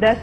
10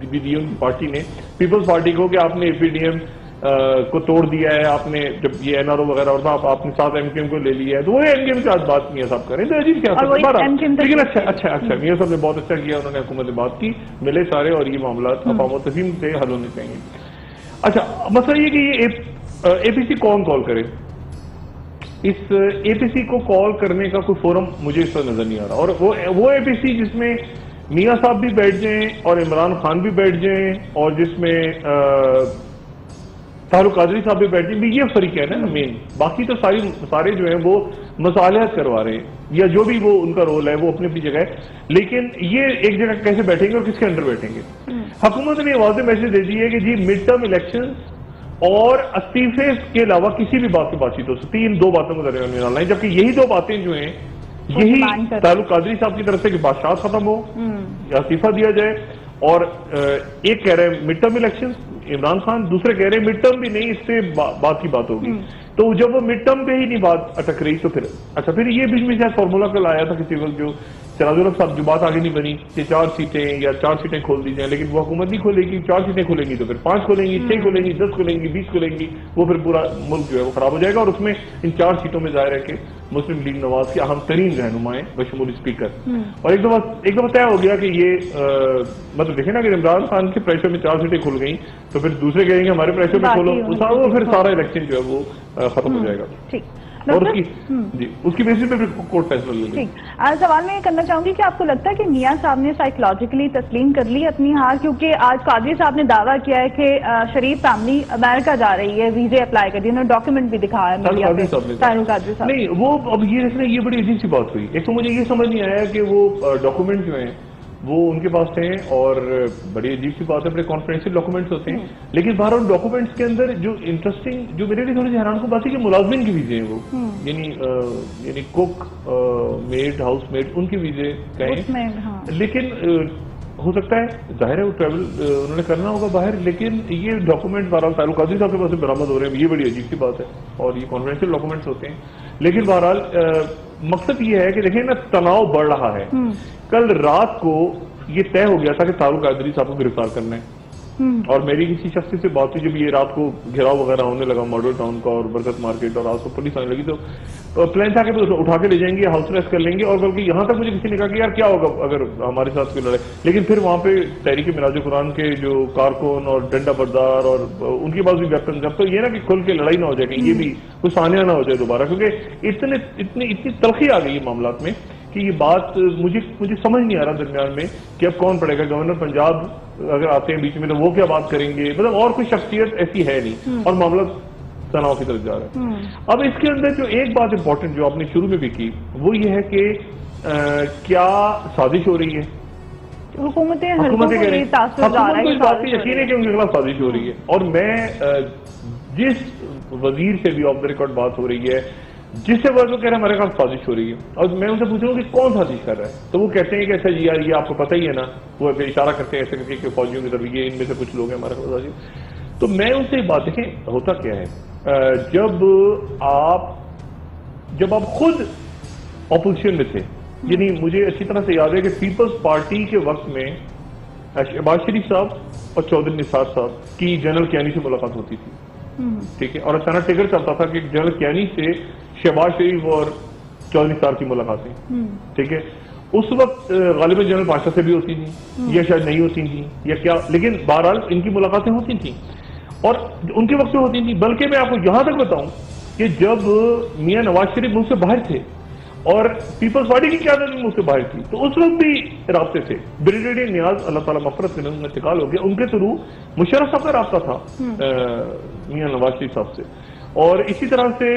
بھی دی ان کی پارٹی نے پیپلز پارٹی کو کہ آپ نے APDM کو توڑ دیا ہے, آپ نے جب یہ NRO وغیرہ اور تھا آپ نے ساتھ MKM کو لے لیا ہے, تو وہ MKM کی آج بات میاں صاحب کریں تو عجیب کیا لیکن اچھا میاں صاحب نے بہت اچھا کیا, انہوں نے حکومت سے بات کی, ملے سارے, اور یہ معاملات افہام و تفہیم سے حل ہونے چاہیے. اچھا مسئلہ یہ کہ یہ APC کون کال کرے, اس APC کو کال کرنے کا کوئی فورم مجھے اس وقت نظر نہیں آ رہا, اور وہ APC جس میں میاں صاحب بھی بیٹھ جائیں اور عمران خان بھی بیٹھ جائیں اور جس میں طاہر قادری صاحب بھی بیٹھ جائیں, یہ فریق ہے نا مین, باقی تو سارے جو ہیں وہ مصالحت کروا رہے ہیں یا جو بھی وہ ان کا رول ہے وہ اپنی اپنی جگہ ہے, لیکن یہ ایک جگہ کیسے بیٹھیں گے اور کس کے انڈر بیٹھیں گے. حکومت نے یہ واضح میسج دے دی ہے کہ جی مڈ ٹرم الیکشن اور استعفے کے علاوہ کسی بھی بات کی بات چیت ہو سکتی ہے, ان دو باتوں کو درمیان میں ڈالنا ہے, جبکہ یہی دو باتیں جو ہیں یہی طاہر قادری صاحب کی طرف سے کہ بادشاہ ختم ہو یا استعفیٰ دیا جائے, اور ایک کہہ رہے ہیں mid term election Imran Khan, دوسرے کہہ رہے ہیں مڈ ٹرم بھی نہیں, اس سے بات کی بات ہوگی. تو جب وہ مڈ ٹرم پہ ہی نہیں بات اٹک رہی تو پھر یہ بیچ میں شاید فارمولا کل آیا تھا کسی وقت جو سراج الحق صاحب جو بات آگے نہیں بنی کہ 4 سیٹیں یا 4 سیٹیں کھول دی جائیں, لیکن وہ حکومت نہیں کھولے گی, 4 سیٹیں کھولیں گی تو پھر 5 کھولیں گی, 6 کھولیں گی, 10 کھولیں گی, 20 کھولیں گی, وہ پھر پورا ملک جو ہے وہ خراب ہو جائے گا. اور اس میں ان 4 سیٹوں میں ظاہر ہے کہ مسلم لیگ نواز کے اہم ترین رہنمائیں بشمول اسپیکر, اور ایک دفعہ طے ہو گیا کہ یہ مطلب دیکھیں نا کہ عمران خان کے پریشر میں 4 سیٹیں کھل گئیں تو پھر دوسرے کہیں گے ہمارے پریشر میں کھولو, وہ پھر سارا الیکشن جو ہے وہ ختم ہو جائے گا. اور اس کی بیسس پہ پھر کورٹ فیصلہ لے لے. سوال میں یہ کرنا چاہوں گی کہ آپ کو لگتا ہے کہ میاں صاحب نے سائیکولوجیکلی تسلیم کر لی اپنی ہار, کیونکہ آج قادری صاحب نے دعویٰ کیا ہے کہ شریف فیملی امریکہ جا رہی ہے, ویزے اپلائی کر دی, انہوں نے ڈاکیومنٹ بھی دکھایا ہے طاہر قادری صاحب نہیں, وہ اب یہ دیکھنا یہ بڑی عجیب سی بات ہوئی. ایک تو مجھے یہ سمجھ نہیں آیا کہ وہ ڈاکیومنٹ جو ہیں وہ ان کے پاس ہیں, اور بڑی عجیب سی بات ہے, بڑے کانفیڈینشیل ڈاکومنٹس ہوتے ہیں, لیکن بہرحال ڈاکومنٹس کے اندر جو انٹرسٹنگ جو میرے لیے تھوڑی سی حیران کو بات ہے کہ ملازمین کی ویزے ہیں وہ, یعنی کوک, میڈ, ہاؤس میڈ, ان کی ویزے کہیں, لیکن ہو سکتا ہے ظاہر ہے وہ ٹریول انہوں نے کرنا ہوگا باہر, لیکن یہ ڈاکومنٹ بہرحال طاہر قادری صاحب کے پاس برآمد ہو رہے ہیں, یہ بڑی عجیب سی بات ہے, اور یہ کانفیڈینشیل ڈاکومنٹس ہوتے ہیں. لیکن بہرحال مقصد یہ ہے کہ دیکھیں نا تناؤ بڑھ رہا ہے. کل رات کو یہ طے ہو گیا تھا کہ طاہر قادری صاحب کو گرفتار کرنا ہے, اور میری کسی شخص سے بات ہوئی جب یہ رات کو گھیراؤ وغیرہ ہونے لگا ماڈل ٹاؤن کا اور برکت مارکیٹ, اور آج کو پولیس آنے لگی, تو پلان تھا کہ اٹھا کے لے جائیں گے, ہاؤس اریسٹ کر لیں گے, اور بلکہ یہاں تک مجھے کسی نے کہا کہ یار کیا ہوگا اگر ہمارے ساتھ کوئی لڑے, لیکن پھر وہاں پہ تحریک معراج قرآن کے جو کارکن اور ڈنڈا بردار اور ان کے پاس بھی ویپن, جب تو یہ نا کہ کھل کے لڑائی نہ ہو جائے, کہ یہ بھی کچھ سانحہ نہ ہو جائے دوبارہ, کیونکہ اتنی تلخی آ گئی ہے معاملات میں کہ یہ بات مجھے سمجھ نہیں آ رہا درمیان میں کہ اب کون پڑے گا. گورنر پنجاب اگر آتے ہیں بیچ میں تو وہ کیا بات کریں گے, مطلب اور کوئی شخصیت ایسی ہے نہیں, اور معاملہ تناؤ کی طرف جا رہا ہے. اب اس کے اندر جو ایک بات امپورٹنٹ جو آپ نے شروع میں بھی کی وہ یہ ہے کہ کیا سازش ہو رہی ہے, حکومتیں کہہ رہی ہیں, حکومت کو اس بات کا یقین ہے کہ ان کے خلاف سازش ہو رہی ہے. اور میں جس وزیر سے بھی آف دا ریکارڈ بات ہو رہی ہے, جس سے وہ کہہ رہے ہیں ہمارے خلاف سازش ہو رہی ہے, اور میں ان سے پوچھ رہا ہوں کہ کون سازش کر رہا ہے, تو وہ کہتے ہیں کہ اچھا جی یار یہ آپ کو پتہ ہی ہے نا, وہ اشارہ کرتے ہیں ایسے کر کے کہ فوجیوں کی طرف یہ ان میں سے کچھ لوگ ہیں ہمارے خلاف سازش. تو میں ان سے بات دیکھیں ہوتا کیا ہے, جب آپ خود اپوزیشن میں تھے, یعنی مجھے اچھی طرح سے یاد ہے کہ پیپلز پارٹی کے وقت میں شہباز شریف صاحب اور چودھری نثار صاحب کی جنرل کیانی سے ملاقات ہوتی تھی, ٹھیک ہے, اور اچانک ٹگر چلتا تھا کہ جنرل کیانی سے شہباز شریف اور چودھری نثار کی ملاقاتیں, ٹھیک ہے. اس وقت غالباً جنرل بادشاہ سے بھی ہوتی تھیں یا شاید نہیں ہوتی تھیں یا کیا, لیکن بہرحال ان کی ملاقاتیں ہوتی تھیں اور ان کے وقت سے ہوتی تھیں. بلکہ میں آپ کو یہاں تک بتاؤں کہ جب میاں نواز شریف ملک سے باہر تھے اور پیپلز پارٹی کی قیادت بھی ملک سے باہر تھی, تو اس وقت بھی رابطے تھے. بریگیڈیئر نیاز اللہ تعالیٰ مغفرت کرے, ان کا انتقال ہو گیا, ان کے تھرو مشرف صاحب کا رابطہ تھا میاں نواز شریف صاحب سے, اور اسی طرح سے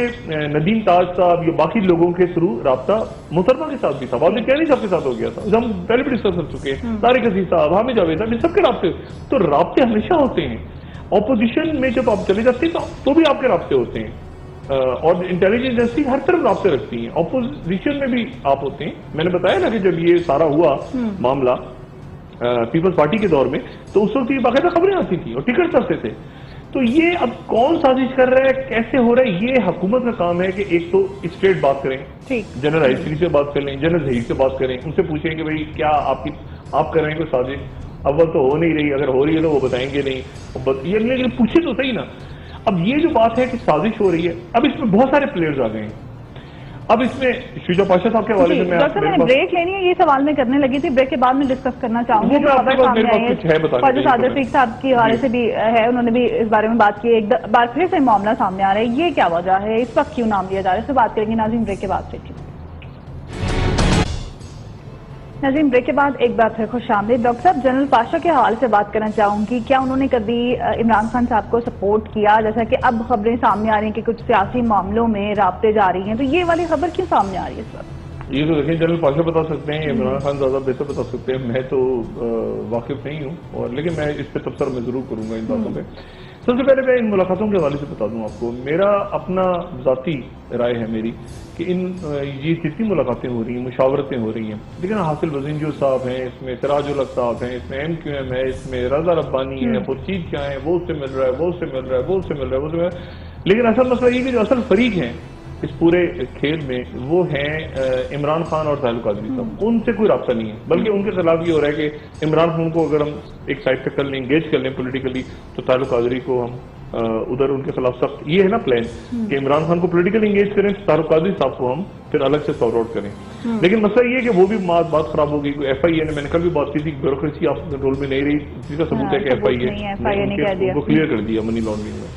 ندیم تاج صاحب یا باقی لوگوں کے تھرو رابطہ محترمہ کے ساتھ بھی تھا, واضح کیانی صاحب کے ساتھ ہو گیا تھا, ہم پہلے بھی ڈسکس کر چکے ہیں, طارق عزیز صاحب, حامد جاوید صاحب, ان سب کے رابطے. تو رابطے ہمیشہ ہوتے ہیں. اپوزیشن میں جب آپ چلے جاتے ہیں تو بھی آپ کے رابطے ہوتے ہیں, اور انٹیلیجنس ایجنسی ہر طرف رابطے رکھتی ہیں. اپوزیشن میں بھی آپ ہوتے ہیں. میں نے بتایا نا کہ جب یہ سارا ہوا معاملہ پیپلز پارٹی کے دور میں, تو اس وقت یہ باقاعدہ خبریں آتی تھیں اور ٹکٹ چلتے تھے. تو یہ اب کون سازش کر رہا ہے, کیسے ہو رہا ہے, یہ حکومت کا کام ہے کہ ایک تو اسٹریٹ بات کریں, جنرل حیثری سے بات کر لیں, جنرل ظہیر سے بات کریں, ان سے پوچھیں کہ بھئی کیا آپ کر رہے ہیں کوئی سازش, اول تو ہو نہیں رہی، اگر ہو رہی ہے تو وہ بتائیں گے نہیں، یہ لیکن پوچھے تو صحیح نا. اب یہ جو بات ہے کہ سازش ہو رہی ہے، اب اس میں بہت سارے پلیئرز آ گئے ہیں. اب اس میں شجاع پاشا صاحب کے حوالے سے ڈاکٹر میں بریک لینی ہے، یہ سوال میں کرنے لگی تھی، بریک کے بعد میں ڈسکس کرنا چاہوں گی. خواجہ صادق رفیق صاحب کے حوالے سے بھی ہے، انہوں نے بھی اس بارے میں بات کی. ایک بار پھر سے معاملہ سامنے آ رہا ہے، یہ کیا وجہ ہے، اس وقت کیوں نام لیا جا رہا ہے، اس سے بات کریں گے. ناظرین بریک کے بعد سے ناظرین بریک کے بعد ایک بار پھر خوش آمدید. ڈاکٹر صاحب جنرل پاشا کے حوالے سے بات کرنا چاہوں گی. کیا انہوں نے کبھی عمران خان صاحب کو سپورٹ کیا، جیسا کہ اب خبریں سامنے آ رہی ہیں کہ کچھ سیاسی معاملوں میں رابطے جاری ہیں، تو یہ والی خبر کیوں سامنے آ رہی ہے اس وقت؟ یہ تو دیکھیں جنرل پاشا بتا سکتے ہیں، عمران خان زیادہ بہتر بتا سکتے ہیں، میں تو واقف نہیں ہوں، اور لیکن میں اس پہ تبصرہ میں ضرور کروں گا ان باتوں پہ. سب سے پہلے میں ان ملاقاتوں کے حوالے سے بتا دوں آپ کو، میرا اپنا ذاتی رائے ہے میری کہ یہ جتنی ملاقاتیں ہو رہی ہیں، مشاورتیں ہو رہی ہیں، لیکن حاصل وزنجو صاحب ہیں اس میں، سراج الحق صاحب ہیں اس میں، MQM ہے اس میں، رضا ربانی ہے، خورشید کیا ہے، وہ اس سے مل رہا ہے، وہ اس سے مل رہا ہے، وہ اس سے مل رہا ہے، وہ اس سے مل رہا ہے. لیکن اصل مسئلہ یہ کہ جو اصل فریق ہیں اس پورے کھیل میں وہ ہیں عمران خان اور ساحل قادری صاحب. ان سے کوئی رابطہ نہیں ہے، بلکہ ان کے خلاف یہ ہو رہا ہے کہ عمران خان کو اگر ہم ایک سائڈ پہ کر لیں، انگیج کر لیں پولیٹیکلی، تو ساحل قادری کو ہم ادھر ان کے خلاف سخت، یہ ہے نا پلان کہ عمران خان کو پولیٹیکلی انگیج کریں، ساحل قادری صاحب کو ہم پھر الگ سے سارٹ آؤٹ کریں. لیکن مسئلہ یہ ہے کہ وہ بھی بات خراب ہوگی. FIA نے، میں نے کل بھی بات کی تھی، بیوروکریسی آپ کنٹرول میں نہیں رہی، جس کا ثبوت ہے کہ FIA کو کلیئر کر دیا منی لانڈرنگ میں.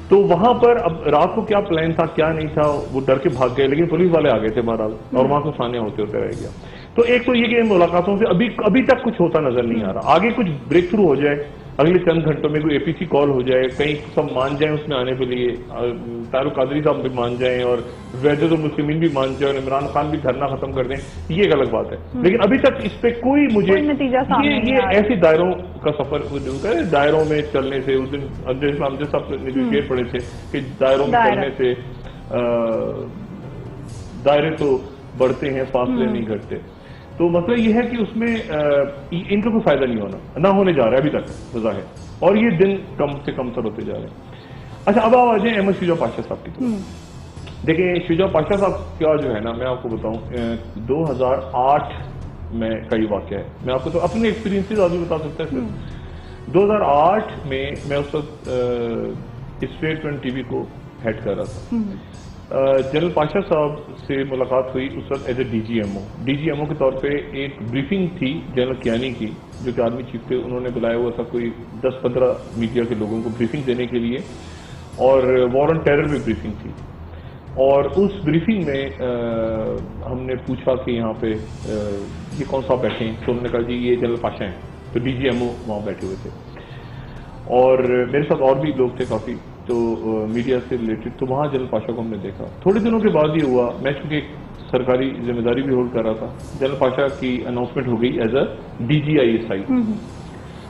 تو وہاں پر اب رات کو کیا پلان تھا کیا نہیں تھا وہ ڈر کے بھاگ گئے، لیکن پولیس والے آ گئے تھے بہرحال، اور وہاں کو سانیہ ہوتے رہ گیا. تو ایک تو یہ کہ ان ملاقاتوں سے ابھی تک کچھ ہوتا نظر نہیں آ رہا. آگے کچھ بریک تھرو ہو جائے، اگلے چند گھنٹوں میں کوئی APC کال ہو جائے، کہیں سب مان جائیں اس میں آنے کے لیے، ساحل قادری صاحب بھی مان جائیں اور وحدت المسلمین بھی مان جائیں اور عمران خان بھی دھرنا ختم کر دیں، یہ ایک الگ بات ہے. لیکن ابھی تک اس پہ کوئی مجھے یہ ایسی دائروں کا سفر، دائروں میں چلنے سے، اس دن اسلام صاحب نے جو شعر پڑھے تھے کہ دائروں میں چلنے سے دائرے تو بڑھتے ہیں فاصلے نہیں گھٹتے. تو مطلب یہ ہے کہ اس میں ان کا کوئی فائدہ نہیں نہ ہونے جا رہا ہے ابھی تک بظاہر، اور یہ دن کم سے کم تر ہوتے جا رہے ہیں. اچھا اب آ جائیں احمد شجاع پاشا صاحب کی طرف. دیکھیں شجاع پاشا صاحب کا جو ہے نا، میں آپ کو بتاؤں 2008 میں کا یہ واقعہ ہے. میں آپ کو تو اپنے ایکسپیرینس آدمی بتا سکتا ہے سر. 2008 میں اس وقت اسٹیٹ ون TV کو ہیڈ کر رہا تھا. جنرل پاشا صاحب سے ملاقات ہوئی اس وقت ایز اے DGMO کے طور پہ. ایک بریفنگ تھی جنرل کیانی کی جو کہ آرمی چیف تھے، انہوں نے بلایا ہوا تھا کوئی 10-15 میڈیا کے لوگوں کو بریفنگ دینے کے لیے، اور وار آن ٹیرر بھی بریفنگ تھی. اور اس بریفنگ میں ہم نے پوچھا کہ یہاں پہ یہ کون سا بیٹھے ہیں، تو انہوں نے کہا جی یہ جنرل پاشا ہیں. تو DGMO وہاں بیٹھے ہوئے تھے، اور میرے ساتھ اور بھی لوگ تھے کافی تو میڈیا سے ریلیٹڈ. تو وہاں جنرل پاشا کو ہم نے دیکھا. تھوڑے دنوں کے بعد یہ ہوا، میں چونکہ ایک سرکاری ذمہ داری بھی ہولڈ کر رہا تھا، جنرل پاشا کی اناؤنسمنٹ ہو گئی ایز اے DG ISI.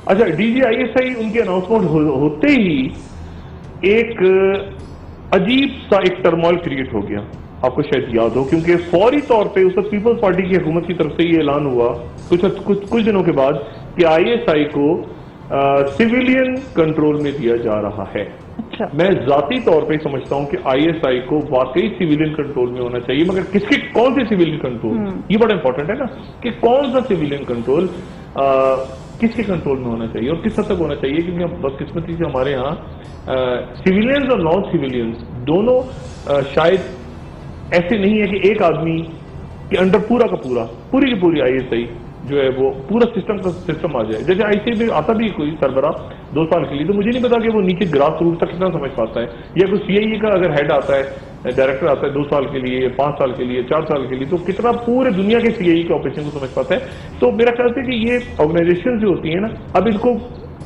اچھا DG ISI ان کی اناؤنسمنٹ ہوتے ہی ایک عجیب سا ایک ٹرموائل کریٹ ہو گیا. آپ کو شاید یاد ہو، کیونکہ فوری طور پہ اس وقت پیپلز پارٹی کی حکومت کی طرف سے یہ اعلان ہوا کچھ دنوں کے بعد کہ ISI کو سویلین کنٹرول میں دیا جا رہا ہے. میں ذاتی طور پہ سمجھتا ہوں کہ ISI کو واقعی سویلین کنٹرول میں ہونا چاہیے، مگر کس کے کون سے سویلین کنٹرول، یہ بڑا امپورٹنٹ ہے نا کہ کون سا سویلین کنٹرول کس کے کنٹرول میں ہونا چاہیے اور کس حد تک ہونا چاہیے. کیونکہ بدقسمتی سے ہمارے ہاں سویلینز اور نان سویلینز دونوں شاید ایسے نہیں ہے کہ ایک آدمی کے انڈر پوری کی پوری ISI جو ہے وہ پورا سسٹم آ جائے. جیسے ISI میں آتا بھی کوئی سربراہ 2 سال کے لیے، تو مجھے نہیں پتا کہ وہ نیچے گراس روٹ تک کتنا سمجھ پاتا ہے، یا کوئی CIE کا اگر ہیڈ آتا ہے، ڈائریکٹر آتا ہے 2 سال کے لیے، 5 سال کے لیے، 4 سال کے لیے، تو کتنا پورے دنیا کے CIE کے آپریشن کو سمجھ پاتا ہے. تو میرا خیال ہے کہ یہ آرگنائزیشن جو ہوتی ہیں نا، اب ان کو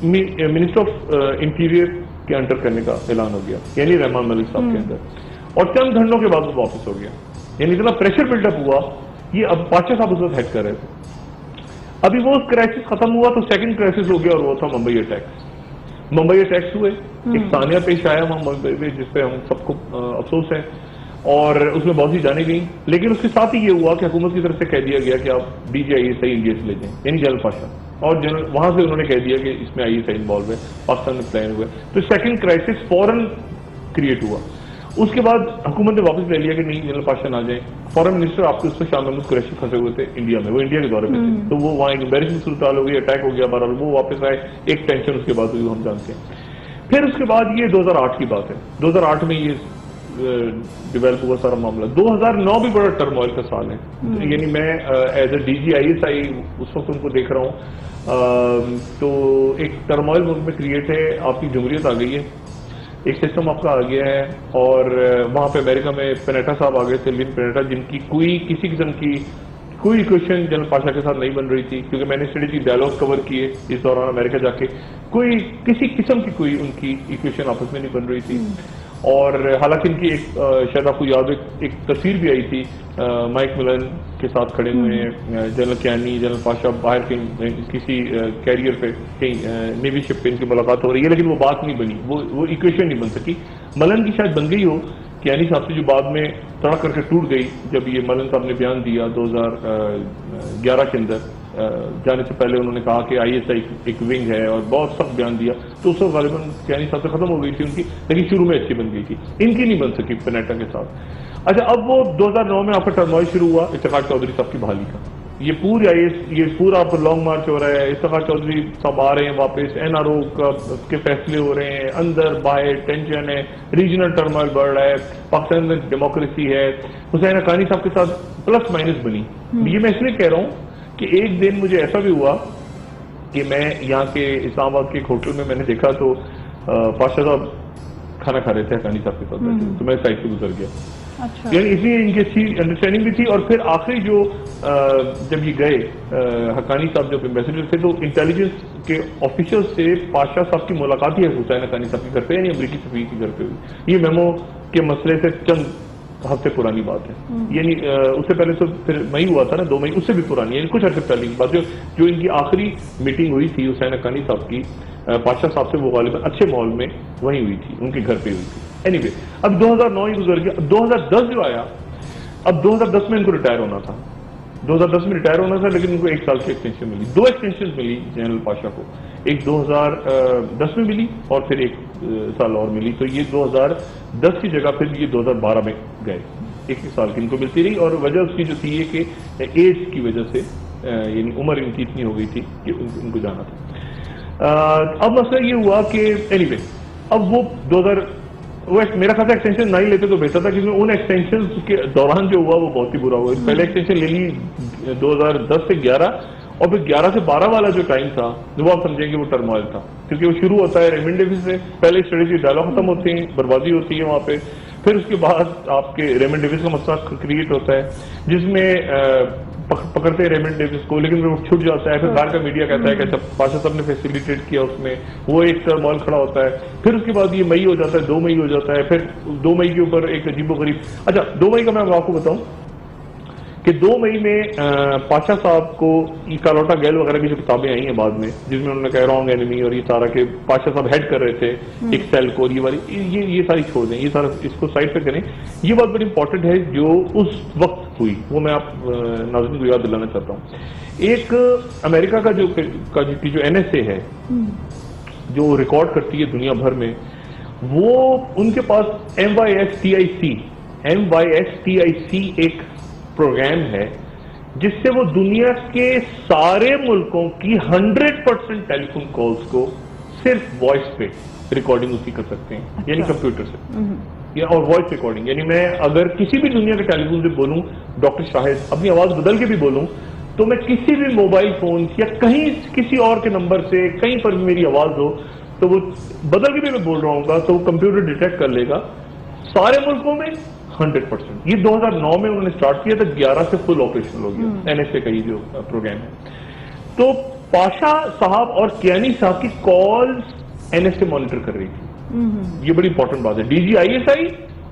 منسٹر آف انٹیریئر کے انڈر کرنے کا اعلان ہو گیا، یعنی رحمان ملک صاحب کے اندر، اور چند گھنٹوں کے بعد وہ واپس ہو گیا. یعنی اتنا پریشر بلڈ اپ ہوا. یہ اب پاشا صاحب اس وقت ہیڈ کر رہے تھے. ابھی وہ کرائسس ختم ہوا تو سیکنڈ کرائسس ہو گیا، اور وہ تھا ممبئی اٹیکس ہوئے. ایک ثانیہ پیش آیا وہاں ممبئی میں جس پہ ہم سب کو افسوس ہے، اور اس میں بہت سی جانیں گئیں. لیکن اس کے ساتھ ہی یہ ہوا کہ حکومت کی طرف سے کہہ دیا گیا کہ آپ DG ISI انڈیا سے لے جائیں، یعنی جنرل پاشا، اور وہاں سے انہوں نے کہہ دیا کہ اس میں ISI انوالو ہے، پاکستان میں پلان ہوا. تو سیکنڈ کرائسس فوراً کریٹ ہوا. اس کے بعد حکومت نے واپس لے لیا کہ نہیں جنرل پاشا نہ جائیں. فورن منسٹر آپ کے اس میں شاہ محمود قریشی پھنسے ہوئے تھے انڈیا میں, وہ انڈیا کے دورے پہ تھے, تو وہ وہاں ایک امبیرسنگ صورتحال ہو گئی, اٹیک ہو گیا, بہرحال وہ واپس آئے, ایک ٹینشن اس کے بعد ہوئی, ہم جانتے ہیں. پھر اس کے بعد یہ 2008 کی بات ہے, 2008 میں یہ ڈیولپ ہوا سارا معاملہ. 2009 بھی بڑا ٹرموائل کا سال ہے, یعنی میں ایز اے DGISI اس وقت ان کو دیکھ رہا ہوں, تو ایک ٹرموائل ملک میں کریٹ ہے, آپ کی جمہوریت آ گئی ہے, ایک سسٹم آپ کا آ گیا ہے, اور وہاں پہ امریکہ میں پینیٹا صاحب آ گئے تھے, لن پینیٹا, جن کی کوئی کسی قسم کی کوئی ایکویشن جنرل پاشا کے ساتھ نہیں بن رہی تھی, کیونکہ میں نے اسٹریٹجک ڈائلاگ کور کیے اس دوران امریکہ جا کے, کوئی کسی قسم کی کوئی ان کی ایکویشن آپس میں نہیں بن رہی تھی. اور حالانکہ ان کی ایک شاید آپ کو یاد ایک تصویر بھی آئی تھی مائک ملن کے ساتھ کھڑے ہوئے ہیں, جنرل کیانی, جنرل پاشا باہر کسی کیریئر پہ کہیں نیوی شپ پہ ان کی ملاقات ہو رہی ہے, لیکن وہ بات نہیں بنی, وہ ایکویشن نہیں بن سکی. ملن کی شاید بن گئی ہو, کیانی صاحب سے جو بعد میں تڑک کر کے ٹوٹ گئی جب یہ ملن صاحب نے بیان دیا 2011 کے اندر. جانے سے پہلے انہوں نے کہا کہ ISI ایک ونگ ہے اور بہت سخت بیان دیا, تو اس وقت غالباً کیانی صاحب سے ختم ہو گئی تھی ان کی, لیکن شروع میں اچھی بن گئی تھی, ان کی نہیں بن سکی پینیٹا کے ساتھ. اچھا, اب وہ 2009 میں آپ کا ٹرموائل شروع ہوا افتخار چودھری صاحب کی بحالی کا. یہ پورا آپ لانگ مارچ ہو رہا ہے, افتخار چودھری صاحب آ رہے ہیں واپس, NRO کے فیصلے ہو رہے ہیں, اندر باہر ٹینشن ہے, ریجنل ٹرموائل بڑھ رہا ہے, پاکستان میں ڈیموکریسی ہے. حسین حقانی صاحب کے ساتھ پلس مائنس بنی. یہ میں اس لیے کہہ رہا ہوں کہ ایک دن مجھے ایسا بھی ہوا کہ میں یہاں کے اسلام آباد کے ایک ہوٹل میں نے دیکھا تو پاشا صاحب کھانا کھا رہے تھے حقانی صاحب کے ساتھ, تو میں سائڈ سے گزر گیا. یعنی اس لیے ان کی اچھی انڈرسٹینڈنگ بھی تھی. اور پھر آخری جو جب یہ گئے حقانی صاحب جب ایمبیسڈر تھے, تو انٹیلیجنس کے آفیسر سے پاشا صاحب کی ملاقات ہی حسین حقانی صاحب کے گھر پہ, یعنی امریکی سفیر کے گھر پہ ہوئی. یہ میمو کے مسئلے سے چند ہفتے پرانی بات ہے, یعنی اس سے پہلے تو پھر مئی ہوا تھا نا, 2 مئی, اس سے بھی پرانی, یعنی کچھ عرصے پہلے کی بات ہے. جو ان کی آخری میٹنگ ہوئی تھی حسین حقانی صاحب کی پاشا صاحب سے, وہ غالباً اچھے ماحول میں وہیں ہوئی تھی, ان کے گھر پہ ہوئی تھی. اینی وے, اب 2009 ہی گزر گیا. 2010 جو آیا, اب 2010 میں ان کو ریٹائر ہونا تھا, 2010 میں ریٹائر ہونا تھا, لیکن ان کو 1 سال کی ایکسٹینشن ملی. 2 ایکسٹینشن ملی جنرل پاشا کو, ایک 2010 میں ملی اور پھر 1 سال اور ملی. تو یہ 2010 کی جگہ پھر یہ 2012 میں گئے, 1 سال کی ان کو ملتی رہی. اور وجہ اس کی جو تھی یہ کہ ایج کی وجہ سے, یعنی عمر ان کی اتنی ہو گئی تھی کہ ان کو جانا تھا. اب مسئلہ یہ ہوا کہ اینی وے, اب وہ میرا خیال ایکسٹینشن نہ ہی لیتے تو بہتر تھا, کیونکہ ان ایکسٹینشن کے دوران جو ہوا وہ بہت ہی برا ہوا. پہلے ایکسٹینشن لے لی 2010 سے 11, اور پھر 11 سے 12 والا جو ٹائم تھا وہ آپ سمجھیں گے وہ ٹرموائل تھا, کیونکہ وہ شروع ہوتا ہے ریمنڈ ڈیوس سے. پہلے اسٹریٹجک ڈائلاگ ختم ہوتے ہیں, بربادی ہوتی ہے وہاں پہ. پھر اس کے بعد آپ کے ریمنڈ ڈیوس کا مسئلہ کریٹ ہوتا ہے, جس میں پکڑتے ہیں ریمنڈ ڈیوس کو, لیکن وہ چھوٹ جاتا ہے. پھر باہر کا میڈیا کہتا ہے کہ پاشا صاحب نے فیسیلیٹیٹ کیا اس میں, وہ ایک ٹرموائل کھڑا ہوتا ہے. پھر اس کے بعد یہ مئی ہو جاتا ہے, 2 مئی ہو جاتا ہے. پھر 2 مئی کے اوپر ایک عجیب و غریب, اچھا 2 مئی کا میں آپ کو بتاؤں کہ 2 مئی میں پاشا صاحب کو کالوٹا گیل وغیرہ کی جو کتابیں آئی ہیں بعد میں, جس میں انہوں نے کہا رانگ اینیمی, اور یہ سارا کہ پاشا صاحب ہیڈ کر رہے تھے ایک سیل کو, یہ والی یہ ساری چھوڑ دیں, یہ سارا اس کو سائڈ پہ کریں. یہ بات بڑی امپورٹنٹ ہے جو اس وقت ہوئی, وہ میں آپ ناظرین کو یاد دلانا چاہتا ہوں. ایک امریکہ کا جو NSA ہے, جو ریکارڈ کرتی ہے دنیا بھر میں, وہ ان کے پاس MYSTIC ایک پروگرام ہے جس سے وہ دنیا کے سارے ملکوں کی 100% ٹیلی فون کالز کو صرف وائس پہ ریکارڈنگ اسی کر سکتے ہیں, یعنی کمپیوٹر سے, اور وائس ریکارڈنگ. یعنی میں اگر کسی بھی دنیا کے ٹیلی فون سے بولوں ڈاکٹر شاہد, اپنی آواز بدل کے بھی بولوں, تو میں کسی بھی موبائل فون یا کہیں کسی اور کے نمبر سے کہیں پر بھی میری آواز ہو, تو وہ بدل کے بھی میں بول رہا ہوں گا, تو وہ کمپیوٹر ڈیٹیکٹ کر لے گا سارے ملکوں میں 100%. یہ 2009 میں انہوں نے سٹارٹ کیا تھا, 11 سے فل آپریشنل ہو گیا NSA کا یہ جو پروگرام ہے. تو پاشا صاحب اور کیانی صاحب کی کالز NSA مانیٹر کر رہی تھی. یہ بڑی امپورٹنٹ بات ہے. DGISI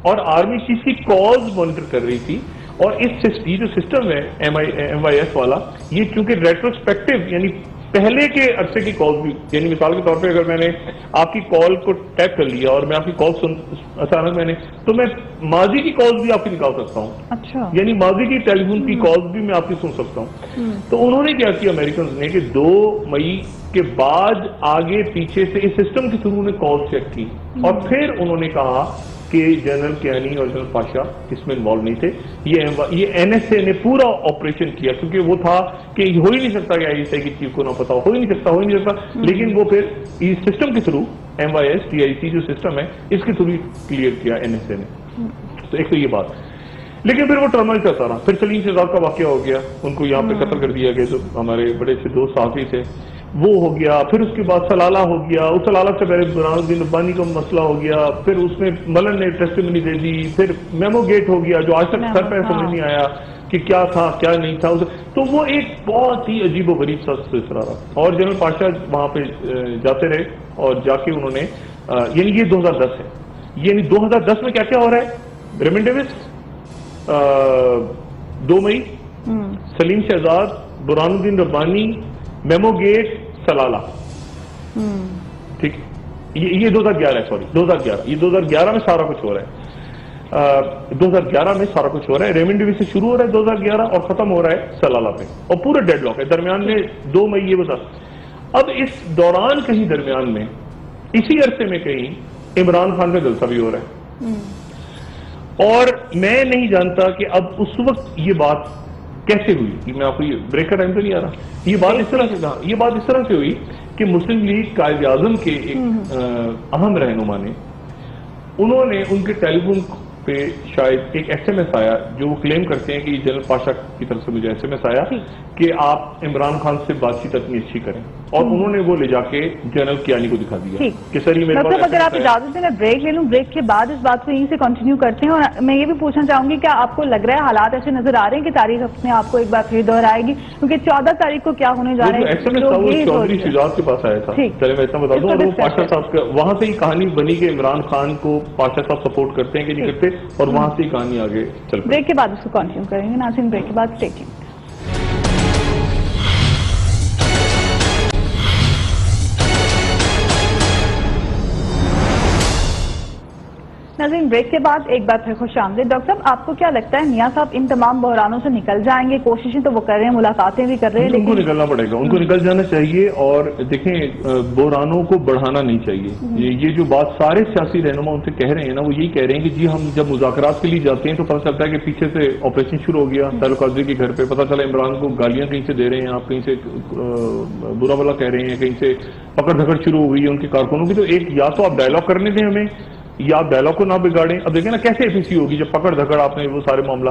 اور آرمی چیف کی کالز مانیٹر کر رہی تھی. اور یہ جو سسٹم ہے MYS والا, یہ چونکہ ریٹروسپیکٹو, یعنی پہلے کے عرصے کی کال بھی, یعنی مثال کے طور پہ اگر میں نے آپ کی کال کو ٹیپ کر لیا اور میں آپ کی کال اچانک تو میں ماضی کی کالز بھی آپ کی نکال سکتا ہوں. اچھا, یعنی ماضی کی ٹیلی فون کی کالز بھی میں آپ کی سن سکتا ہوں. تو انہوں نے کیا کیا امریکنز نے کہ 2 مئی کے بعد آگے پیچھے سے اس سسٹم کے تھرو نے کال چیک کی, اور پھر انہوں نے کہا کہ کہ جنرل کیانی اور جنرل پاشا اس میں انوالو نہیں تھے. یہ این ایس اے نے پورا آپریشن کیا کیونکہ وہ تھا کہ ہو ہی نہیں سکتا کہ آئی ایس آئی کی چیف کو نہ پتا ہو ہی نہیں سکتا. لیکن وہ پھر اس سسٹم کے تھرو MIS-TIC جو سسٹم ہے اس کے تھرو کلیئر کیا NSA نے. تو ایک تو یہ بات. لیکن پھر وہ ٹرمل چلتا رہا. پھر سلیم شہزاد کا واقعہ ہو گیا, ان کو یہاں پہ قتل کر دیا گیا جو ہمارے بڑے اچھے دوست صحافی تھے, وہ ہو گیا. پھر اس کے بعد سلالہ ہو گیا, اس سلالہ سے پہلے برہان الدین ربانی کا مسئلہ ہو گیا. پھر اس میں ملن نے ٹیسٹیمنی دے دی. پھر میمو گیٹ ہو گیا جو آج تک سر پہ سمجھ نہیں آیا کہ کیا تھا کیا نہیں تھا. تو وہ ایک بہت ہی عجیب و غریب سا سلسلہ رہا. اور جنرل پاشا وہاں پہ جاتے رہے اور جا کے انہوں نے یعنی یہ 2010 ہے, یعنی 2010 میں کیا کیا ہو رہا ہے. ریمنڈ ڈیوس 2 مئی, سلیم شہزاد, برہان الدین ربانی, میمو گیٹ, سلالہ. ٹھیک, یہ 2011 ہے, سوری 2011, یہ 2011 میں سارا کچھ ہو رہا ہے. 2011 میں سارا کچھ ہو رہا ہے. ریمنڈ ڈیوس سے شروع ہو رہا ہے 2011 اور ختم ہو رہا ہے سلالہ پہ, اور پورا ڈیڈ لاک ہے. درمیان میں 2 مئی یہ بتا. اب اس دوران کہیں درمیان میں اسی عرصے میں کہیں عمران خان کا جلسہ بھی ہو رہا ہے. اور میں نہیں جانتا کہ اب اس وقت یہ بات کیسے ہوئی. میں آپ کو یہ بریک کا ٹائم تو نہیں آ رہا. یہ بات اس طرح سے ہوئی کہ مسلم لیگ قائد اعظم کے ایک اہم رہنما نے, انہوں نے ان کے ٹیلی فون پہ شاید ایک SMS آیا جو وہ کلیم کرتے ہیں کہ جنرل پاشا کی طرف سے مجھے SMS آیا کہ آپ عمران خان سے بات چیت اتنی اچھی کریں, اور انہوں نے وہ لے جا کے جنرل کیانی کو دکھا دیا کہ سر یہ میرے پاس. اگر آپ اجازت دیں میں بریک لے لوں, بریک کے بعد اس بات کو یہیں سے کنٹینیو کرتے ہیں. اور میں یہ بھی پوچھنا چاہوں گی کیا آپ کو لگ رہا ہے حالات ایسے نظر آ رہے ہیں کہ تاریخ اپنے آپ کو ایک بار پھر دہرائے گی, کیونکہ 14 تاریخ کو کیا ہونے جا رہا ہے. چودھری شجاعت کے پاس آیا تھا, چلے میں اتنا بتا دوں. اور وہ پاشا صاحب کا وہاں سے ہی کہانی بنی کہ عمران خان کو پاشا صاحب سپورٹ کرتے ہیں کہ نہیں کرتے, اور وہاں سے ہی کہانی آگے چل پڑی. بریک کے بعد اس کو کنٹینیو کریں گے. ناظرین بریک کے بعد اسٹے ٹیونڈ. ناظرین بریک کے بعد ایک بار پھر خوش آمدید. ڈاکٹر صاحب آپ کو کیا لگتا ہے میاں صاحب ان تمام بحرانوں سے نکل جائیں گے؟ کوششیں تو وہ کر رہے ہیں, ملاقاتیں بھی کر رہے ہیں, لیکن ان کو نکلنا پڑے گا, ان کو نکل جانا چاہیے. اور دیکھیں بحرانوں کو بڑھانا نہیں چاہیے. یہ جو بات سارے سیاسی رہنما ان سے کہہ رہے ہیں نا, وہ یہی کہہ رہے ہیں کہ جی ہم جب مذاکرات کے لیے جاتے ہیں تو پتہ چلتا ہے کہ پیچھے سے آپریشن شروع ہو گیا. تعلق قاضی کے گھر پہ پتہ چلا عمران کو گالیاں کہیں سے دے رہے ہیں, آپ کہیں سے برا بلا کہہ رہے ہیں, کہیں سے پکڑ دھکڑ شروع ہو گئی ہے ان کے کارکنوں کی. تو ایک یا تو آپ ڈائلاگ کرنے دیں ہمیں, یا آپ ڈائلاگ کو نہ بگاڑیں. اب دیکھیں نا کیسے APC ہوگی جب پکڑ دھکڑ آپ نے وہ سارے معاملہ.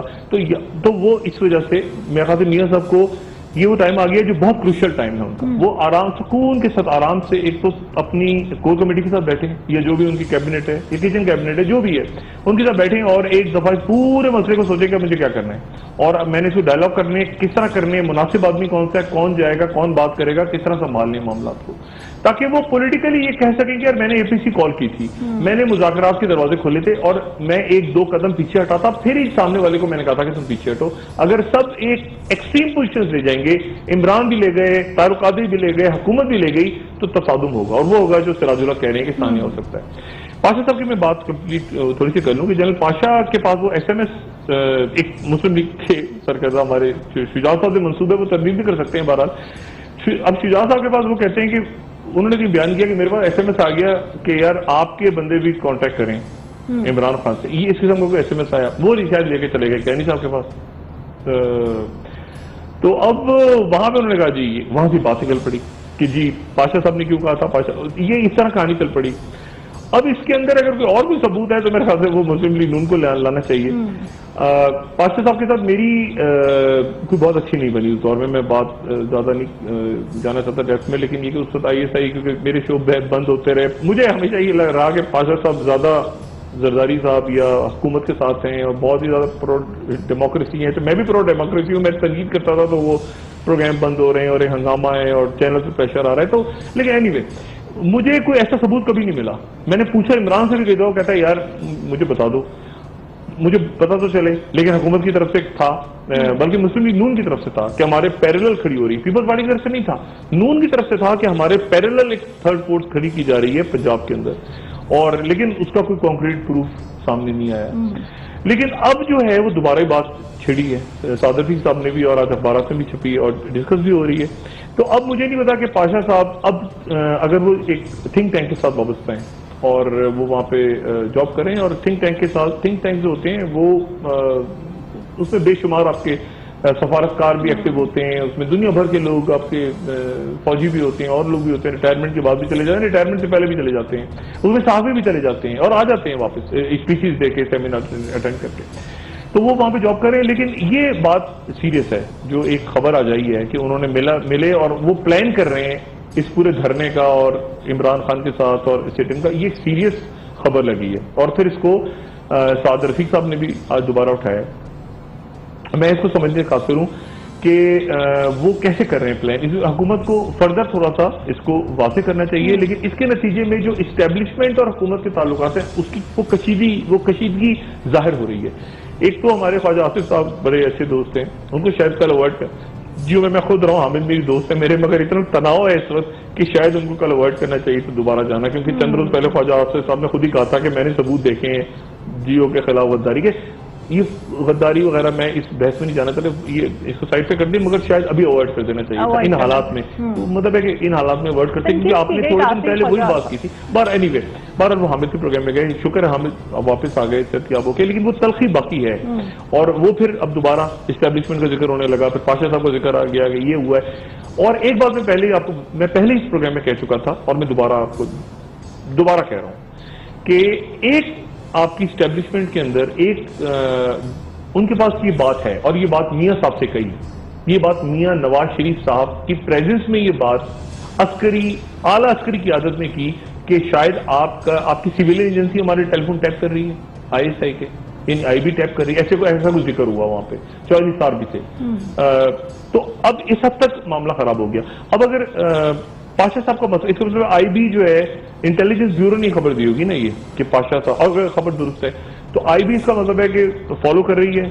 تو وہ اس وجہ سے میرے خیال سے میاں صاحب کو یہ وہ ٹائم آ گیا جو بہت کروشل ٹائم ہے ان کا. وہ آرام سکون کے ساتھ آرام سے ایک تو اپنی کور کمیٹی کے ساتھ بیٹھیں, یا جو بھی ان کی کیبنٹ ہے, یا کچن کیبنٹ ہے, جو بھی ہے ان کے ساتھ بیٹھیں, اور ایک دفعہ پورے مسئلے کو سوچیں کہ مجھے کیا کرنا ہے, اور میں نے اس کو ڈائلاگ کرنے کس طرح کرنے, مناسب آدمی کون سا ہے, کون جائے گا, کون بات کرے گا, کس طرح سنبھالنے معاملات کو, تاکہ وہ پولیٹیکلی یہ کہہ سکیں کہ یار میں نے APC کال کی تھی, میں نے مذاکرات کے دروازے کھولے تھے, اور میں 1-2 قدم پیچھے ہٹاتا, پھر ہی سامنے والے کو میں نے کہا تھا کہ تم پیچھے ہٹو. اگر سب ایک ایکسٹریم پوزیشن لے جائیں گے, عمران بھی لے گئے, تعلق قاضی بھی لے گئے, حکومت بھی لے گئی, تو تصادم ہوگا, اور وہ ہوگا جو سراج اللہ کہہ رہے ہیں کہ ثانیہ ہو سکتا ہے. پاشا صاحب کی میں بات کمپلیٹ تھوڑی سی کر لوں کہ جنرل پاشا کے پاس وہ SMS ایک مسلم لیگ کے سرکردہ ہمارے شجاعت صاحب کے منصوبے وہ تردید بھی کر سکتے ہیں. بہرحال اب شجاعت صاحب کے پاس وہ کہتے ہیں کہ انہوں نے بیان کیا کہ میرے پاس SMS آ گیا کہ یار آپ کے بندے بھی کانٹیکٹ کریں عمران خان سے. یہ اس قسم کو SMS آیا, وہ شاید لے کے چلے گئے کینی صاحب کے پاس. تو اب وہاں پہ انہوں نے کہا جی وہاں سے بات نکل پڑی کہ جی پاشا صاحب نے کیوں کہا تھا, پاشا یہ اس طرح کہانی چل پڑی. اب اس کے اندر اگر کوئی اور بھی ثبوت ہے تو میرے خیال سے وہ مسلم لیگ نون کو لانا چاہیے. پاشا صاحب کے ساتھ میری کوئی بہت اچھی نہیں بنی اس دور میں بات زیادہ نہیں جانا چاہتا ڈیپتھ میں, لیکن یہ کہ اس وقت ISI کیونکہ میرے شو بند ہوتے رہے, مجھے ہمیشہ یہ لگ رہا کہ پاشا صاحب زیادہ زرداری صاحب یا حکومت کے ساتھ ہیں اور بہت ہی زیادہ پرو ڈیموکریسی ہیں. تو میں بھی پرو ڈیموکریسی ہوں, میں تنقید کرتا تھا تو وہ پروگرام بند ہو رہے ہیں اور ایک ہنگامہ ہے اور چینل پہ پریشر آ رہا ہے. تو لیکن اینی وے مجھے کوئی ایسا ثبوت کبھی نہیں ملا. میں نے پوچھا عمران سے بھی کہتا, وہ کہتا ہے یار مجھے بتا دو, مجھے پتا تو چلے. لیکن حکومت کی طرف سے تھا, بلکہ مسلم لیگ نون کی طرف سے تھا کہ ہمارے پیرلل کھڑی ہو رہی, پیپلز پارٹی کی طرف سے نہیں تھا, نون کی طرف سے تھا کہ ہمارے پیرلل ایک تھرڈ فورس کھڑی کی جا رہی ہے پنجاب کے اندر, اور لیکن اس کا کوئی کانکریٹ پروف سامنے نہیں آیا. لیکن اب جو ہے وہ دوبارہ ہی بات چھڑی ہے, صادر فیق صاحب نے بھی اور آج اخبارات میں بھی چھپی اور ڈسکس بھی ہو رہی ہے. تو اب مجھے نہیں پتا کہ پاشا صاحب اب اگر وہ ایک تھنک ٹینک کے ساتھ وابستہ ہیں اور وہ وہاں پہ جاب کریں اور تھنک ٹینک کے ساتھ، تھنک ٹینک جو ہوتے ہیں وہ اس میں بے شمار آپ کے سفارتکار بھی ایکٹیو ہوتے ہیں، اس میں دنیا بھر کے لوگ آپ کے فوجی بھی ہوتے ہیں اور لوگ بھی ہوتے ہیں، ریٹائرمنٹ کے بعد بھی چلے جاتے ہیں، ریٹائرمنٹ سے پہلے بھی چلے جاتے ہیں، اس میں صحافی بھی چلے جاتے ہیں اور آ جاتے ہیں واپس اسپیچز دے کے، سیمینار اٹینڈ کر کے، تو وہ وہاں پہ جاب کریں۔ لیکن یہ بات سیریس ہے جو ایک خبر آ جائی ہے کہ انہوں نے ملے اور وہ پلان کر رہے ہیں اس پورے دھرنے کا اور عمران خان کے ساتھ اور سٹنگ کا، یہ ایک سیریس خبر لگی ہے۔ اور پھر اس کو سعد رفیق صاحب نے بھی آج دوبارہ اٹھایا۔ میں اس کو سمجھنے قاصر ہوں کہ وہ کیسے کر رہے ہیں پلان، حکومت کو فردر تھوڑا سا اس کو واضح کرنا چاہیے، لیکن اس کے نتیجے میں جو اسٹیبلشمنٹ اور حکومت کے تعلقات ہیں اس کی وہ کشیدگی ظاہر ہو رہی ہے۔ ایک تو ہمارے خواجہ آصف صاحب بڑے اچھے دوست ہیں، ان کو شاید کل اوائڈ کر جیو میں خود رہا ہوں، حامد میری دوست ہے میرے، مگر اتنا تناؤ ہے اس وقت کہ شاید ان کو کل اوائڈ کرنا چاہیے تو دوبارہ جانا، کیونکہ چند روز پہلے خواجہ آصف صاحب نے خود ہی کہا تھا کہ میں نے ثبوت دیکھے ہیں جیو کے خلاف غداری کے۔ یہ غداری وغیرہ میں اس بحث میں نہیں جانا چاہتا، یہ اس کو سائڈ پہ کر دیں، مگر شاید ابھی اوائڈ کر دینا چاہیے تھا ان حالات میں، مطلب ہے کہ ان حالات میں اوائڈ کرتے ہیں، کیونکہ آپ نے تھوڑے دن پہلے وہی بات کی تھی۔ اینی وے بہرحال وہ حامد کے پروگرام میں گئے، شکر ہے حامد واپس آ گئے صحتیاب ہو کے، لیکن وہ تلخی باقی ہے اور وہ پھر اب دوبارہ اسٹیبلشمنٹ کا ذکر ہونے لگا، پھر پاشا صاحب کا ذکر آ گیا کہ یہ ہوا ہے۔ اور ایک بات میں پہلے اس پروگرام میں کہہ چکا تھا اور میں دوبارہ کہہ رہا ہوں کہ ایک آپ کی اسٹیبلشمنٹ کے اندر ایک ان کے پاس یہ بات ہے، اور یہ بات میاں صاحب سے کہی، یہ بات میاں نواز شریف صاحب کی پریزنس میں یہ بات اعلیٰ عسکری قیادت نے کی کہ شاید آپ کی سول ایجنسی ہمارے ٹیلی فون ٹیپ کر رہی ہے، ISI کے یعنی آئی بی ٹیپ کر رہی ہے، ایسا کوئی ذکر ہوا وہاں پہ چودھری صاحب بھی تھے۔ تو اب اس حد تک معاملہ خراب ہو گیا۔ اب اگر پاشا صاحب کا مسئلہ، اس کا مطلب آئی بی جو ہے انٹیلیجنس بیورو نے خبر دی ہوگی نا یہ کہ پاشا صاحب، اور اگر خبر درست ہے تو آئی بی اس کا مطلب ہے کہ فالو کر رہی ہے،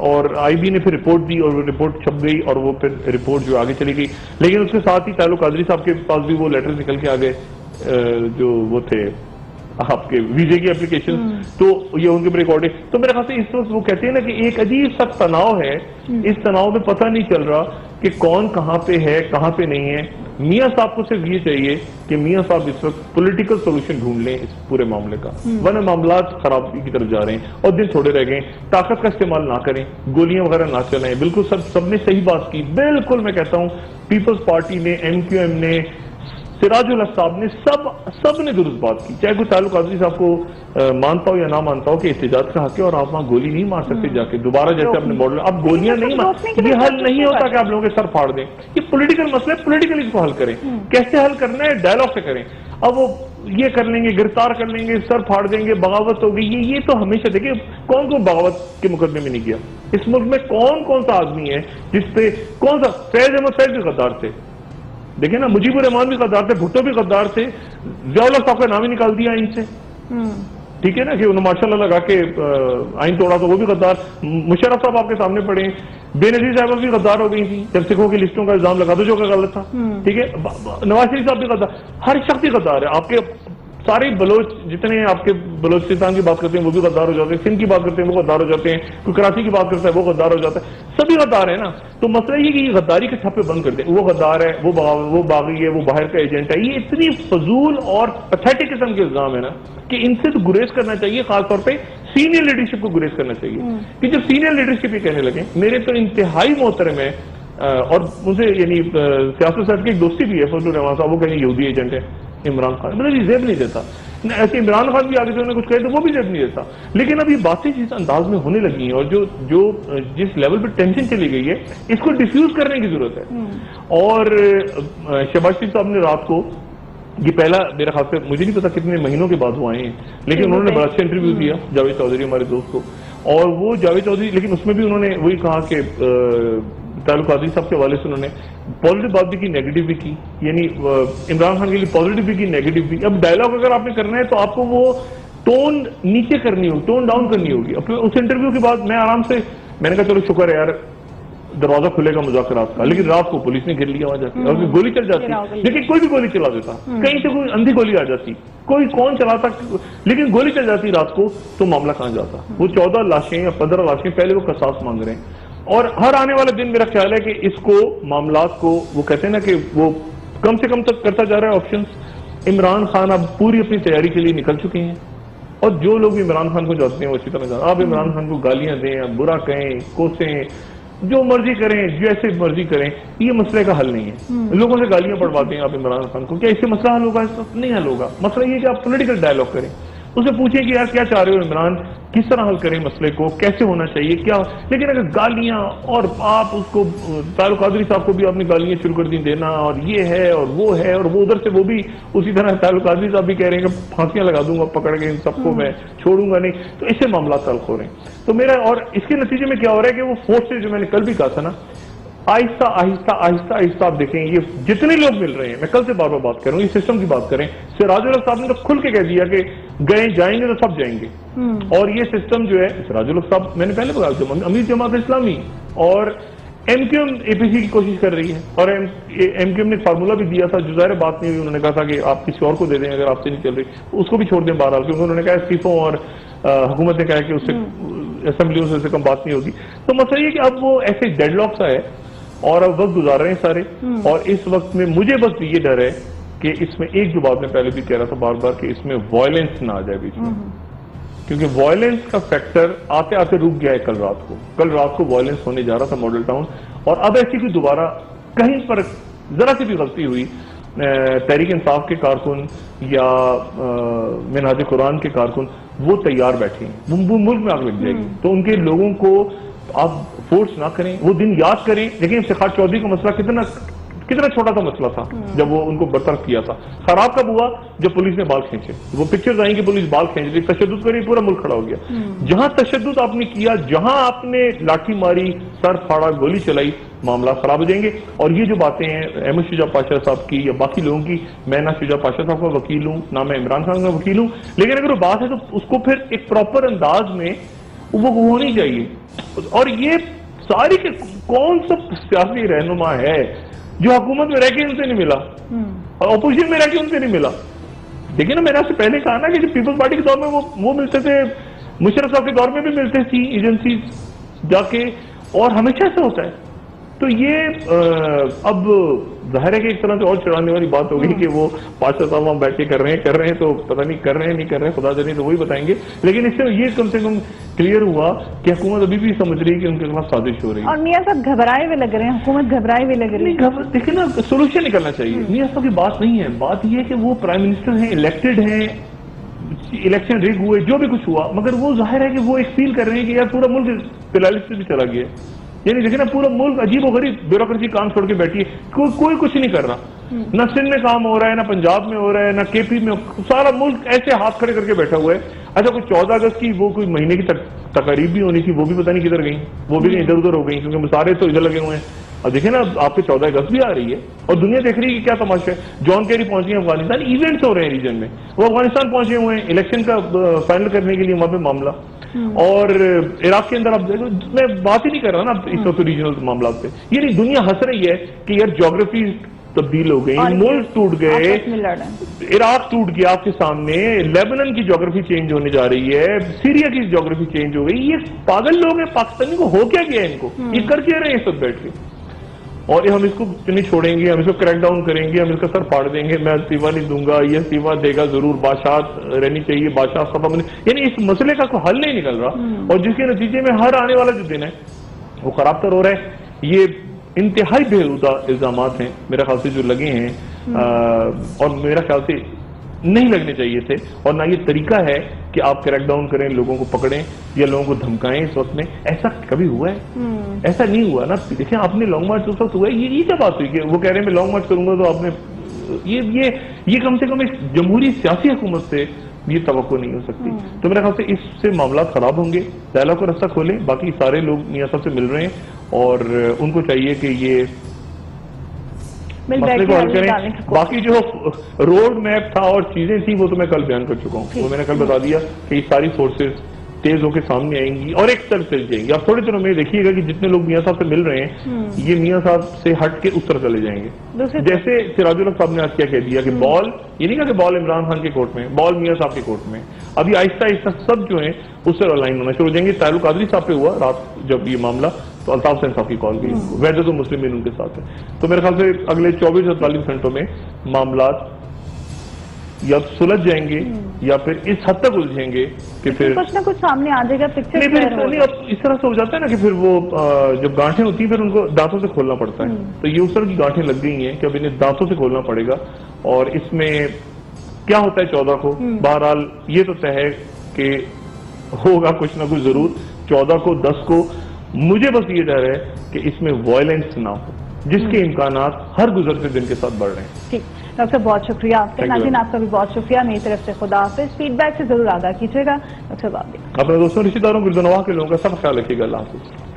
اور آئی بی نے پھر رپورٹ دی اور وہ رپورٹ چھپ گئی اور وہ پھر رپورٹ جو آگے چلی گئی، لیکن اس کے ساتھ ہی تعلق قادری صاحب کے پاس بھی وہ لیٹر نکل کے آ گئے جو وہ تھے آپ کے ویزے کی اپلیکیشن، تو یہ ان کے اوپر ریکارڈنگ، تو میرے خیال سے اس وقت وہ کہتے ہیں نا کہ ایک عجیب سا تناؤ ہے، اس تناؤ میں پتہ نہیں چل رہا کہ کون کہاں پہ ہے کہاں پہ نہیں ہے۔ میاں صاحب کو صرف یہ چاہیے کہ میاں صاحب اس وقت پولیٹیکل سولوشن ڈھونڈ لیں اس پورے معاملے کا، ورنہ معاملات خرابی کی طرف جا رہے ہیں اور دن تھوڑے رہ گئے، طاقت کا استعمال نہ کریں، گولیاں وغیرہ نہ چلائیں۔ بالکل سب نے صحیح بات کی، بالکل میں کہتا ہوں پیپلز پارٹی نے، MQM نے، سراج الحق صاحب نے، سب نے درست بات کی، چاہے کوئی تعلق قادری صاحب کو مانتا ہو یا نہ مانتا ہو کہ احتجاج کا حق ہے اور آپ وہاں گولی نہیں مار سکتے جا کے دوبارہ جیسے اپنے ماڈل، اب گولیاں نہیں یہ حل نہیں ہوتا کہ آپ لوگوں کے سر پھاڑ دیں، یہ پولیٹیکل مسئلہ ہے، پولیٹیکلی اس کو حل کریں، کیسے حل کرنا ہے ڈائلاگ سے کریں۔ اب وہ یہ کر لیں گے، گرفتار کر لیں گے، سر پھاڑ دیں گے، بغاوت ہوگی، یہ تو ہمیشہ دیکھیں کون بغاوت کے مقدمے میں نہیں کیا اس ملک میں، کون سا آدمی ہے جس پہ کون سا، فیض احمد فیض بھی غدار تھے، دیکھیں نا، مجیب الرحمان بھی غدار تھے، بھٹو بھی غدار تھے، ضیاء الحق صاحب کا نام ہی نکال دیا ان سے، ٹھیک ہے نا، کہ انہوں ماشاء اللہ لگا کے آئین توڑا تو وہ بھی غدار، مشرف صاحب آپ کے سامنے پڑے، بے نظیر صاحب بھی غدار ہو گئی تھی جب سکھوں کی لسٹوں کا الزام لگا دو جو کہ غلط تھا، ٹھیک ہے، نواز شریف صاحب بھی غدار، ہر شخص ہی غدار ہے، آپ کے سارے بلوچ جتنے آپ کے بلوچستان کی بات کرتے ہیں وہ بھی غدار ہو جاتے ہیں، سندھ کی بات کرتے ہیں وہ غدار ہو جاتے ہیں، کوئی کراچی کی بات کرتا ہے وہ غدار ہو جاتا ہے، سبھی غدار ہے نا۔ تو مسئلہ یہ کہ یہ غداری کے چھپے بند کر دیں، وہ غدار ہے، وہ باغی ہے، وہ باہر کا ایجنٹ ہے، یہ اتنی فضول اور پیتھیٹک قسم کے الزام ہے نا کہ ان سے تو گریز کرنا چاہیے، خاص طور پہ سینئر لیڈرشپ کو گریز کرنا چاہیے، کہ جب سینئر لیڈرشپ یہ کہنے لگے، میرے تو انتہائی محترم ہے اور مجھے یعنی سیاست صاحب کی ایک دوستی بھی ہے فضل الرحمان صاحب، وہ کہیں یہودی ایجنٹ ہے عمران خان، مطلب یہ زیب نہیں دیتا، ایسے عمران خان بھی آگے سے انہیں کچھ کہے تو وہ بھی زیب نہیں دیتا، لیکن اب یہ باتیں جس انداز میں ہونے لگی ہیں اور جو جس لیول پہ ٹینشن چلی گئی ہے اس کو ڈیفیوز کرنے کی ضرورت ہے۔ اور شہباز شریف صاحب نے رات کو یہ پہلا میرے خیال سے مجھے نہیں پتا کتنے مہینوں کے بعد وہ آئے ہیں، لیکن انہوں نے بڑا اچھا انٹرویو دیا جاوید چودھری ہمارے دوست کو، اور وہ جاوید چودھری، لیکن اس میں بھی انہوں نے وہی کہا کہ تعلق قادری صاحب کے حوالے سے انہوں نے پازیٹیو بات بھی کی، نیگیٹو بھی کی، یعنی عمران خان کے لیے پازیٹیو بھی کی، نیگیٹو بھی۔ اب ڈائلاگ اگر آپ نے کرنا ہے تو آپ کو وہ ٹون نیچے کرنی ہوگی، ٹون ڈاؤن کرنی ہوگی۔ اب اس انٹرویو کے بعد میں آرام سے میں نے کہا چلو شکر ہے یار دروازہ کھلے گا مذاکرات کا، لیکن رات کو پولیس نے گھیر لیا وہاں جا کے اور گولی چل جاتی، لیکن کوئی بھی گولی چلا دیتا، کہیں سے کوئی اندھی گولی آ جاتی، کوئی کون چلاتا، لیکن گولی چل جاتی رات کو تو معاملہ کہاں جاتا۔ وہ 14 لاشیں یا 15 لاشیں پہلے وہ قصاص مانگ رہے ہیں، اور ہر آنے والا دن میرا خیال ہے کہ اس کو معاملات کو وہ کہتے ہیں نا کہ وہ کم سے کم تک کرتا جا رہا ہے آپشنز، عمران خان اب پوری اپنی تیاری کے لیے نکل چکے ہیں، اور جو لوگ عمران خان کو جانتے ہیں وہ اچھی طرح جانتے ہیں. آپ عمران خان کو گالیاں دیں، برا کہیں، کوسیں، جو مرضی کریں، جیسے مرضی کریں، یہ مسئلے کا حل نہیں ہے. لوگوں سے گالیاں پڑھواتے ہیں آپ عمران خان کو، کیا اس سے مسئلہ حل ہوگا؟ نہیں حل ہوگا. مسئلہ یہ کہ آپ پولیٹیکل ڈائلاگ کریں، اسے پوچھیں کہ یار کیا چاہ رہے ہو عمران، کس طرح حل کریں مسئلے کو، کیسے ہونا چاہیے کیا. لیکن اگر گالیاں، اور آپ اس کو طاہر القادری صاحب کو بھی اپنی گالیاں شروع کر دیں دینا، اور یہ ہے اور وہ ہے، اور وہ ادھر سے وہ بھی اسی طرح طاہر القادری صاحب بھی کہہ رہے ہیں کہ پھانسیاں لگا دوں گا پکڑ کے، ان سب کو میں چھوڑوں گا نہیں، تو اس سے معاملات تلخ ہو رہے ہیں. تو میرا، اور اس کے نتیجے میں کیا ہو رہا ہے کہ وہ فورسز جو میں نے کل بھی کہا تھا نا، آہستہ آہستہ آہستہ آہستہ آپ دیکھیں یہ جتنے لوگ مل رہے ہیں، میں کل سے بار بار بات کر رہا ہوں، یہ سسٹم کی بات کریں. سراج الحق صاحب نے تو کھل کے کہہ دیا کہ جائیں گے تو سب جائیں گے. اور یہ سسٹم جو ہے، سراج الحق صاحب میں نے پہلے بتایا امیر جماعت اسلامی اور ایم کیو ایم اے پی سی کی کوشش کر رہی ہے، اور ایم کیو ایم نے فارمولہ بھی دیا تھا جو ظاہر بات نہیں ہوئی. انہوں نے کہا تھا کہ آپ کسی اور کو دے دیں اگر آپ سے نہیں چل رہی، اس کو بھی چھوڑ دیں بہرحال، کیونکہ انہوں نے کہا استعفوں اور حکومت نے کہا کہ اس سے اسمبلیوں سے کم بات نہیں ہوگی. تو مسئلہ یہ کہ اب وہ ایسے ڈیڈ لاک سا ہے، اور اب وقت گزار رہے ہیں سارے. اور اس وقت میں مجھے بس یہ ڈر ہے کہ اس میں ایک جو بات میں پہلے بھی کہہ رہا تھا بار بار، کہ اس میں وائلنس نہ آ جائے بیچ میں، کیونکہ وائلنس کا فیکٹر آتے آتے رک گیا ہے. کل رات کو وائلنس ہونے جا رہا تھا ماڈل ٹاؤن، اور اب ایسی کوئی دوبارہ کہیں پر ذرا سی بھی غلطی ہوئی، تحریک انصاف کے کارکن یا منہاج قرآن کے کارکن وہ تیار بیٹھے ہیں، وہ ملک میں آگ لگ جائے گی. تو ان کے لوگوں کو آپ فورس نہ کریں، وہ دن یاد کریں. لیکن افتخار چودھری کا مسئلہ کتنا چھوٹا سا مسئلہ تھا جب وہ ان کو برطرف کیا تھا. خراب کب ہوا؟ جب پولیس نے بال کھینچے. وہ پکچرز آئیں کہ پولیس بال کھینچ رہی، تشدد کری، پورا ملک کھڑا ہو گیا. جہاں تشدد آپ نے کیا، جہاں آپ نے لاٹھی ماری، سر پھاڑا، گولی چلائی، معاملات خراب ہو جائیں گے. اور یہ جو باتیں ہیں احمد شجاع پاشا صاحب کی یا باقی لوگوں کی، میں نہ شجاع پاشا صاحب کا وکیل ہوں، نہ میں عمران خان کا وکیل ہوں، لیکن اگر وہ بات ہے تو اس کو پھر ایک پراپر انداز میں وہ ہونی چاہیے. اور یہ ساری کے کون سا سیاسی رہنما ہے جو حکومت میں رہ کے ان سے نہیں ملا اور اپوزیشن میں رہ کے ان سے نہیں ملا؟ دیکھیں نا، میں نے آپ سے پہلے کہا نا کہ پیپلز پارٹی کے دور میں وہ ملتے تھے، مشرف صاحب کے دور میں بھی ملتے تھی ایجنسی جا کے، اور ہمیشہ سے ہوتا ہے. تو یہ اب ظاہر ہے کہ ایک طرح سے اور چڑھانے والی بات ہوگی کہ وہ پاشا صاحب وہاں بیٹھ کے کر رہے ہیں تو پتہ نہیں کر رہے ہیں نہیں کر رہے ہیں، خدا جانے تو وہی بتائیں گے. لیکن اس سے یہ کم سے کم کلیئر ہوا کہ حکومت ابھی بھی سمجھ رہی ہے کہ ان کے خلاف سازش ہو رہی ہے. اور میاں صاحب گھبرائے ہوئے لگ رہے ہیں، حکومت گھبرائے ہوئے لگ رہی ہے. دیکھیں نا، سولوشن نکلنا چاہیے. میاں صاحب کی بات نہیں ہے، بات یہ ہے کہ وہ پرائم منسٹر ہیں، الیکٹڈ ہیں، الیکشن ریگ ہوئے، جو بھی کچھ ہوا، مگر وہ ظاہر ہے کہ وہ ایک فیل کر رہے ہیں کہ یار پورا ملک پیرالائسس سے بھی چلا گیا. یعنی دیکھیں نا، پورا ملک عجیب و غریب بیوروکریسی کام چھوڑ کے بیٹھی ہے، کوئی کچھ نہیں کر رہا. نہ سندھ میں کام ہو رہا ہے، نہ پنجاب میں ہو رہا ہے، نہ کے پی میں، سارا ملک ایسے ہاتھ کھڑے کر کے بیٹھا ہوا ہے. اچھا، کوئی 14 اگست کی وہ کوئی مہینے کی تقریب بھی ہونی تھی، وہ بھی پتہ نہیں کدھر گئی، وہ بھی ادھر ادھر ہو گئی، کیونکہ مسارے تو ادھر لگے ہوئے ہیں. اور دیکھیں نا، آپ کے 14 اگست بھی آ رہی ہے اور دنیا دیکھ رہی ہے کہ کیا تماشا ہے. جان کیری پہنچ گئے افغانستان، ایونٹس ہو رہے ہیں ریجن میں، وہ افغانستان پہنچے ہوئے ہیں الیکشن کا فائنل کرنے کے لیے وہاں پہ معاملہ. اور عراق کے اندر آپ دیکھو، میں بات ہی نہیں کر رہا نا اس وقت ریجنل معاملات پہ. یعنی دنیا ہنس رہی ہے کہ یار جغرافی تبدیل ہو گئی، ملک ٹوٹ گئے، عراق ٹوٹ گیا آپ کے سامنے، لیبنن کی جغرافی چینج ہونے جا رہی ہے، سیریا کی جغرافی چینج ہو گئی. یہ پاگل لوگ ہیں پاکستانی کو، ہو کیا گیا ان کو؟ یہ کر کے رہے ہیں سب بیٹھ کے. اور ہم اس کو نہیں چھوڑیں گے، ہم اس کو کریک ڈاؤن کریں گے، ہم اس کا سر پھاڑ دیں گے، میں استعفیٰ نہیں دوں گا، یہ استعفیٰ دے گا ضرور، بادشاہت رہنی چاہیے، بادشاہ صفا بنے. یعنی اس مسئلے کا کوئی حل نہیں نکل رہا، اور جس کے نتیجے میں ہر آنے والا جو دن ہے وہ خراب تر ہو رہا ہے. یہ انتہائی بےہودہ الزامات ہیں میرے خیال سے جو لگے ہیں، اور میرا خیال سے نہیں لگنے چاہیے تھے. اور نہ یہ طریقہ ہے کہ آپ کریک ڈاؤن کریں، لوگوں کو پکڑیں یا لوگوں کو دھمکائیں. اس وقت میں ایسا کبھی ہوا ہے؟ ایسا نہیں ہوا نا. دیکھیں، آپ نے لانگ مارچ اس وقت ہوا ہے، یہ کیا بات ہوئی کہ وہ کہہ رہے ہیں میں لانگ مارچ کروں گا، تو آپ نے یہ کم سے کم ایک جمہوری سیاسی حکومت سے یہ توقع نہیں ہو سکتی. تو میرے خیال سے اس سے معاملات خراب ہوں گے. ڈائلاگ کو رستہ کھولیں. باقی سارے لوگ میاں صاحب سے مل رہے ہیں اور ان کو چاہیے کہ یہ مسئلے کو حل کریں. باقی جو روڈ میپ تھا اور چیزیں تھیں وہ تو میں کل بیان کر چکا ہوں. وہ میں نے کل بتا دیا کہ یہ ساری فورسز تیز ہو کے سامنے آئیں گی اور ایک طرف چل جائیں گی. آپ تھوڑے دنوں میں دیکھیے گا کہ جتنے لوگ میاں صاحب سے مل رہے ہیں یہ میاں صاحب سے ہٹ کے اس طرف چلے جائیں گے. جیسے سراج الحق صاحب نے آج کیا کہہ دیا کہ بال، یہ نہیں کہا کہ بال عمران خان کے کورٹ میں، بال میاں صاحب کے کورٹ میں. ابھی آہستہ آہستہ سب جو ہیں اس سے الائن ہونا شروع ہو جائیں گے. طاہر القادری صاحب پہ ہوا رات جب یہ معاملہ، تو الطاف حسین صاحب کی کال گئی، ویسے تو مسلمین ان کے ساتھ ہے. تو میرے خیال سے اگلے 24 سے 48 گھنٹوں میں معاملات یا سلجھ جائیں گے یا پھر اس حد تک الجھیں گے کہ پھر کچھ نہ کچھ سامنے آ جائے گا پکچر اس طرح سے ہو جاتا ہے نا کہ پھر وہ جب گانٹھیں ہوتی ہیں پھر ان کو دانتوں سے کھولنا پڑتا ہے. تو یہ اس طرح کی گانٹھیں لگ گئی ہیں کہ اب انہیں دانتوں سے کھولنا پڑے گا. اور اس میں کیا ہوتا ہے 14 کو بہرحال یہ تو طے ہے کہ ہوگا کچھ نہ کچھ ضرور 14 کو 10 کو. مجھے بس یہ ڈر ہے کہ اس میں وائلنس نہ ہو جس کے امکانات ہر گزرتے دن کے ساتھ بڑھ رہے ہیں. ٹھیک ڈاکٹر بہت شکریہ آپ کا. ناظرین آپ کا بھی بہت شکریہ. میری طرف سے خدا حافظ. فیڈ بیک سے ضرور آگاہ کیجیے گا. ڈاکٹر صاحب اپنے دوستوں رشتہ داروں گردنواہ کے لوگوں کا سب خیال رکھیے گا. اللہ حافظ.